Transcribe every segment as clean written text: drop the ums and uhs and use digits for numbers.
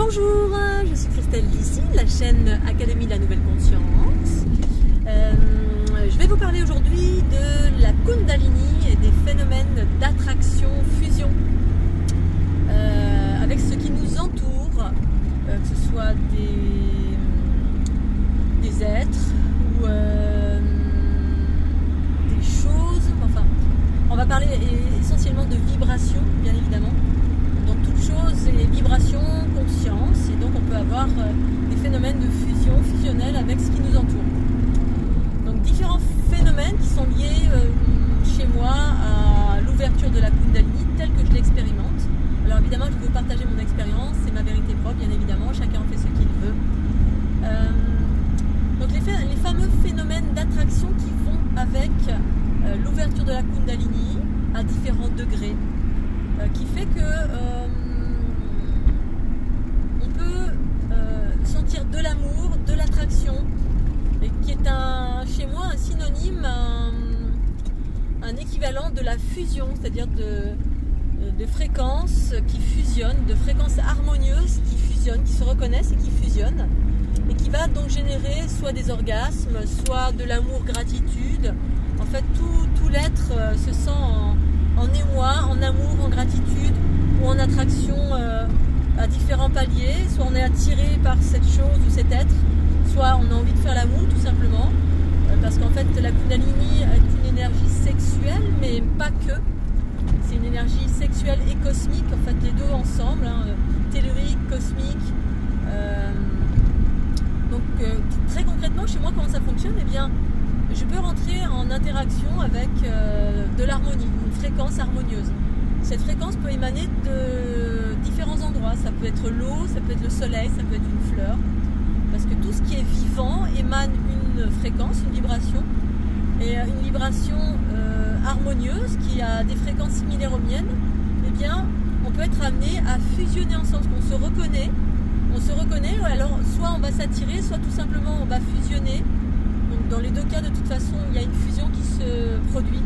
Bonjour, je suis Christelle d'ici, la chaîne Académie de la Nouvelle Conscience. Je vais vous parler aujourd'hui de la Kundalini et des phénomènes d'attraction-fusion avec ce qui nous entoure, que ce soit des êtres ou des choses. Enfin, on va parler essentiellement de vibrations, bien évidemment. Donc toute chose est vibration, conscience, et donc on peut avoir des phénomènes de fusion, fusionnels avec ce qui nous entoure. Donc différents phénomènes qui sont liés chez moi à l'ouverture de la Kundalini telle que je l'expérimente. Alors évidemment je vais vous partager mon expérience, c'est ma vérité propre bien évidemment, chacun en fait ce qu'il veut. Donc les fameux phénomènes d'attraction qui vont avec l'ouverture de la Kundalini à différents degrés. Qui fait que on peut sentir de l'amour, de l'attraction, et qui est chez moi un synonyme, un équivalent de la fusion, c'est-à-dire de fréquences qui fusionnent, de fréquences harmonieuses qui fusionnent, qui se reconnaissent et qui fusionnent, et qui va donc générer soit des orgasmes, soit de l'amour, gratitude. En fait, tout l'être se sent en émoi, en amour, en gratitude ou en attraction à différents paliers. Soit on est attiré par cette chose ou cet être, soit on a envie de faire l'amour tout simplement. Parce qu'en fait la Kundalini est une énergie sexuelle, mais pas que. C'est une énergie sexuelle et cosmique, en fait les deux ensemble, tellurique, cosmique. Donc très concrètement chez moi comment ça fonctionne, eh bien je peux rentrer en interaction avec de l'harmonie, une fréquence harmonieuse. Cette fréquence peut émaner de différents endroits. Ça peut être l'eau, ça peut être le soleil, ça peut être une fleur. Parce que tout ce qui est vivant émane une fréquence, une vibration. Et une vibration harmonieuse qui a des fréquences similaires aux miennes, eh bien, on peut être amené à fusionner ensemble. On se reconnaît, ou alors soit on va s'attirer, soit tout simplement on va fusionner. Donc dans les deux cas, de toute façon, il y a une fusion qui se produit.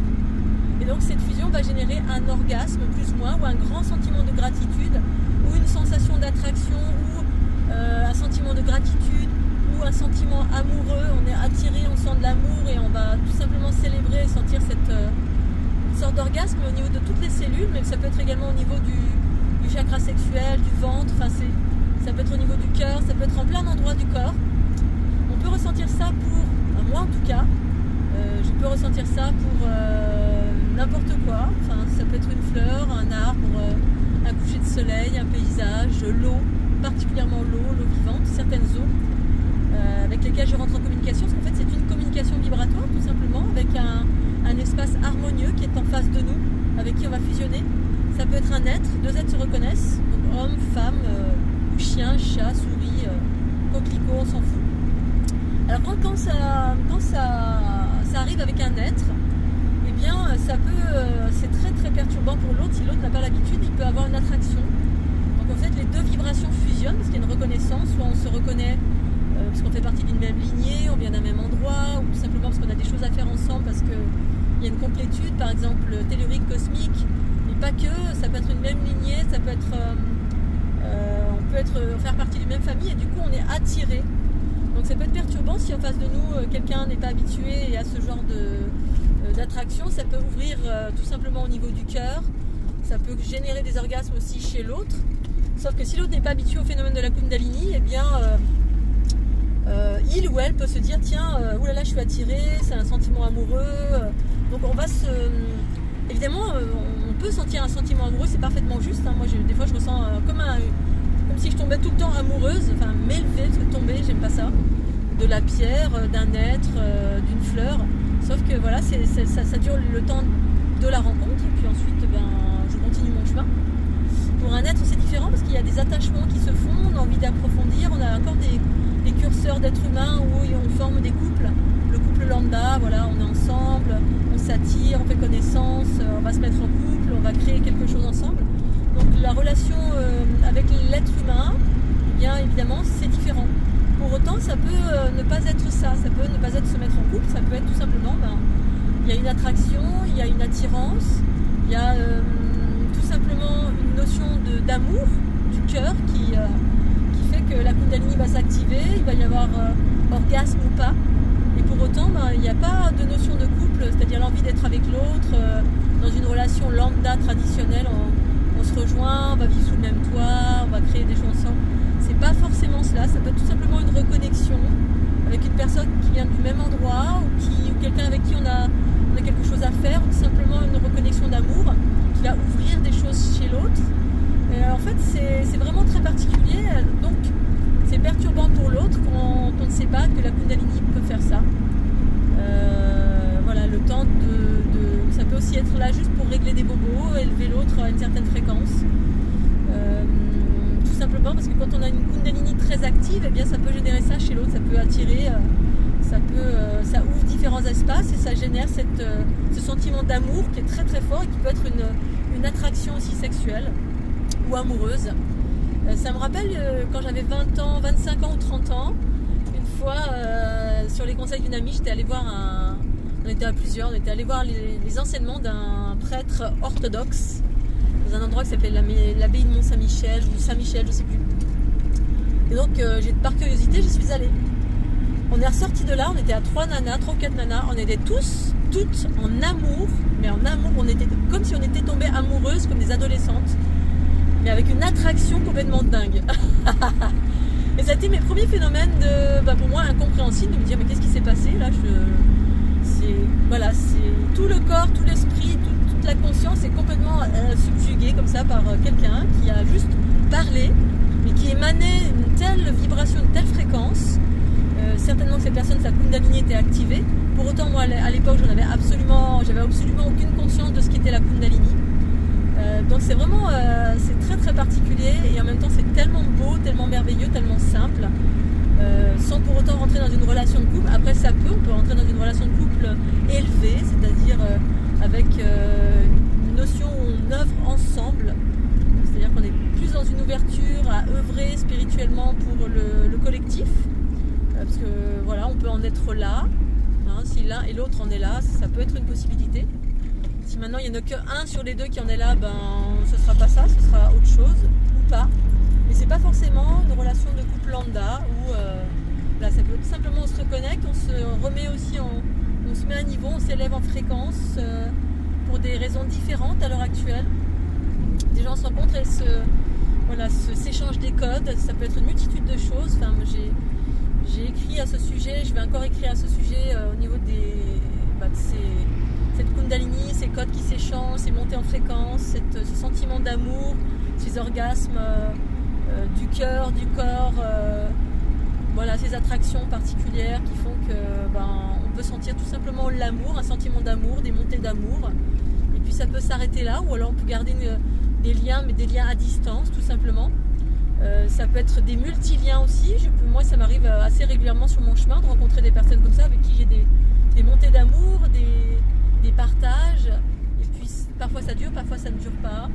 Et donc cette fusion va générer un orgasme, plus ou moins, ou un grand sentiment de gratitude, ou une sensation d'attraction, ou un sentiment de gratitude, ou un sentiment amoureux. On est attiré, on sent de l'amour et on va tout simplement célébrer et sentir cette sorte d'orgasme au niveau de toutes les cellules, mais ça peut être également au niveau du chakra sexuel, du ventre, enfin ça peut être au niveau du cœur, ça peut être en plein endroit du corps. On peut ressentir ça moi en tout cas, je peux ressentir ça pour n'importe quoi. Enfin, ça peut être une fleur, un arbre, un coucher de soleil, un paysage, l'eau, particulièrement l'eau vivante, certaines eaux avec lesquelles je rentre en communication, parce qu'en fait c'est une communication vibratoire tout simplement, avec un espace harmonieux qui est en face de nous, avec qui on va fusionner. Ça peut être un être, deux êtres se reconnaissent, donc homme, femme, ou chien, chat, souris, coquelicot, on s'en fout. Alors quand ça arrive avec un être, eh bien c'est très très perturbant pour l'autre. Si l'autre n'a pas l'habitude, il peut avoir une attraction. Donc en fait les deux vibrations fusionnent parce qu'il y a une reconnaissance, soit on se reconnaît parce qu'on fait partie d'une même lignée, on vient d'un même endroit, ou tout simplement parce qu'on a des choses à faire ensemble, parce qu'il y a une complétude, par exemple tellurique, cosmique, mais pas que, ça peut être une même lignée, ça peut être faire partie d'une même famille, et du coup on est attiré. Donc ça peut être perturbant si en face de nous quelqu'un n'est pas habitué et a ce genre d'attraction. Ça peut ouvrir tout simplement au niveau du cœur. Ça peut générer des orgasmes aussi chez l'autre. Sauf que si l'autre n'est pas habitué au phénomène de la Kundalini, eh bien il ou elle peut se dire tiens, oulala je suis attiré, c'est un sentiment amoureux. Donc on va évidemment on peut sentir un sentiment amoureux, c'est parfaitement juste. Moi des fois je ressens comme si je tombais tout le temps amoureuse, enfin m'élever, parce que tomber, j'aime pas ça, de la pierre, d'un être, d'une fleur, sauf que voilà, ça dure le temps de la rencontre, et puis ensuite je continue mon chemin. Pour un être c'est différent, parce qu'il y a des attachements qui se font, on a envie d'approfondir, on a encore des curseurs d'êtres humains où on forme des couples, le couple lambda, voilà, on est ensemble, on s'attire, on fait connaissance, on va se mettre en couple, on va créer quelque chose ensemble. Donc la relation avec l'être humain, eh bien évidemment c'est différent. Pour autant ça peut ne pas être ça peut ne pas être se mettre en couple, ça peut être tout simplement, il y a une attraction, il y a une attirance, il y a tout simplement une notion d'amour du cœur qui que la Kundalini va s'activer, il va y avoir orgasme ou pas. Et pour autant, il n'y a pas de notion de couple, c'est-à-dire l'envie d'être avec l'autre, dans une relation lambda traditionnelle, on se rejoint, on va vivre sous le même toit, on va créer des choses ensemble. C'est pas forcément cela, ça peut être tout simplement une reconnexion avec une personne qui vient du même endroit ou quelqu'un avec qui on a quelque chose à faire, ou tout simplement une reconnexion d'amour qui va ouvrir des choses chez l'autre. En fait, c'est vraiment très particulier, donc c'est perturbant pour l'autre quand on ne sait pas que la Kundalini peut faire ça. Voilà, le temps ça peut aussi être là juste pour régler des bobos, élever l'autre à une certaine fréquence. Tout simplement parce que quand on a une Kundalini très active, eh bien ça peut générer ça chez l'autre, ça peut attirer, ça ouvre différents espaces et ça génère ce sentiment d'amour qui est très très fort et qui peut être une attraction aussi sexuelle ou amoureuse. Ça me rappelle quand j'avais 20 ans, 25 ans ou 30 ans, une fois sur les conseils d'une amie, j'étais allée voir on était à plusieurs, on était allé voir les enseignements d'un prêtre orthodoxe dans un endroit qui s'appelle l'abbaye de Mont-Saint-Michel ou Saint-Michel, je ne sais plus. Et donc par curiosité, j'y suis allée. On est ressortis de là, on était à 3 ou 4 nanas, on était toutes en amour, mais en amour, on était comme si on était tombées amoureuses comme des adolescentes, mais avec une attraction complètement dingue. Et ça a été mes premiers phénomènes pour moi incompréhensibles, de me dire mais qu'est-ce qui s'est passé là, c'est tout le corps, tout l'esprit, toute la conscience est complètement subjuguée comme ça par quelqu'un qui a juste parlé, mais qui émanait une telle vibration, une telle fréquence. Certainement que cette personne, sa Kundalini était activée. Pour autant, moi à l'époque, j'avais absolument aucune conscience de ce qu'était la Kundalini. Donc c'est vraiment c'est très très particulier et en même temps c'est tellement beau, tellement merveilleux, tellement simple. Sans pour autant rentrer dans une relation de couple. Après on peut rentrer dans une relation de couple élevée, c'est-à-dire avec une notion où on œuvre ensemble, c'est-à-dire qu'on est plus dans une ouverture à œuvrer spirituellement pour le collectif, parce que voilà, on peut en être là, hein, si l'un et l'autre en est là, ça peut être une possibilité. Si maintenant il n'y en a qu'un sur les deux qui en est là, ce sera pas ça, ce sera autre chose ou pas. Mais c'est pas forcément une relation de couple lambda où ça peut tout simplement on se reconnecte, on se remet aussi on se met à niveau, on s'élève en fréquence pour des raisons différentes à l'heure actuelle. Des gens se rencontrent et s'échangent des codes, ça peut être une multitude de choses. Enfin, j'ai écrit à ce sujet, je vais encore écrire à ce sujet au niveau de cette Kundalini, ces codes qui s'échangent, ces montées en fréquence, ce sentiment d'amour, ces orgasmes du cœur, du corps, ces attractions particulières qui font que on peut sentir tout simplement l'amour, un sentiment d'amour, des montées d'amour. Et puis ça peut s'arrêter là, ou alors on peut garder des liens, mais des liens à distance tout simplement. Ça peut être des multiliens aussi. Moi ça m'arrive assez régulièrement sur mon chemin de rencontrer des personnes comme ça avec qui j'ai des montées d'amour, des partages, et puis parfois ça dure, parfois ça ne dure pas.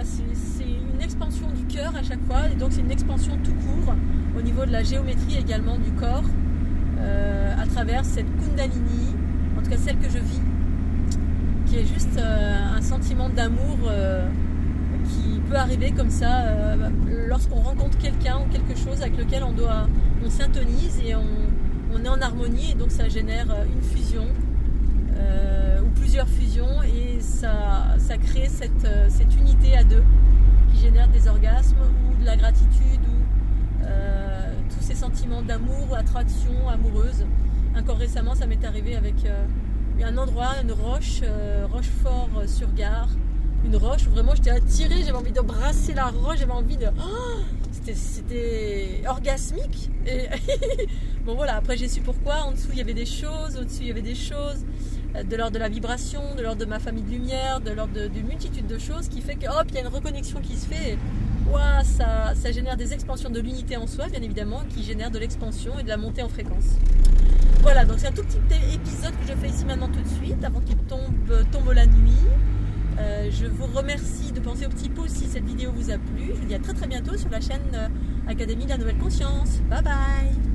C'est une expansion du cœur à chaque fois, et donc c'est une expansion tout court au niveau de la géométrie également du corps, à travers cette Kundalini, en tout cas celle que je vis, qui est juste un sentiment d'amour qui peut arriver comme ça lorsqu'on rencontre quelqu'un ou quelque chose avec lequel on s'intonise et on est en harmonie, et donc ça génère une fusion ou plusieurs fusions, et ça crée cette unité à deux qui génère des orgasmes ou de la gratitude ou tous ces sentiments d'amour, attraction amoureuse. Encore récemment, ça m'est arrivé avec un endroit, une roche, Rochefort-sur-Gare, une roche où vraiment j'étais attirée, j'avais envie de brasser la roche, j'avais envie de... C'était orgasmique. Et bon voilà, après j'ai su pourquoi. En dessous il y avait des choses, au-dessus il y avait des choses, de l'ordre de la vibration, de l'ordre de ma famille de lumière, de l'ordre d'une multitude de choses qui fait que hop, il y a une reconnexion qui se fait. Et, ça génère des expansions de l'unité en soi, bien évidemment, qui génèrent de l'expansion et de la montée en fréquence. Voilà, donc c'est un tout petit épisode que je fais ici maintenant tout de suite, avant qu'il tombe la nuit. Je vous remercie de penser au petit pouce si cette vidéo vous a plu. Je vous dis à très très bientôt sur la chaîne Académie de la Nouvelle Conscience. Bye bye.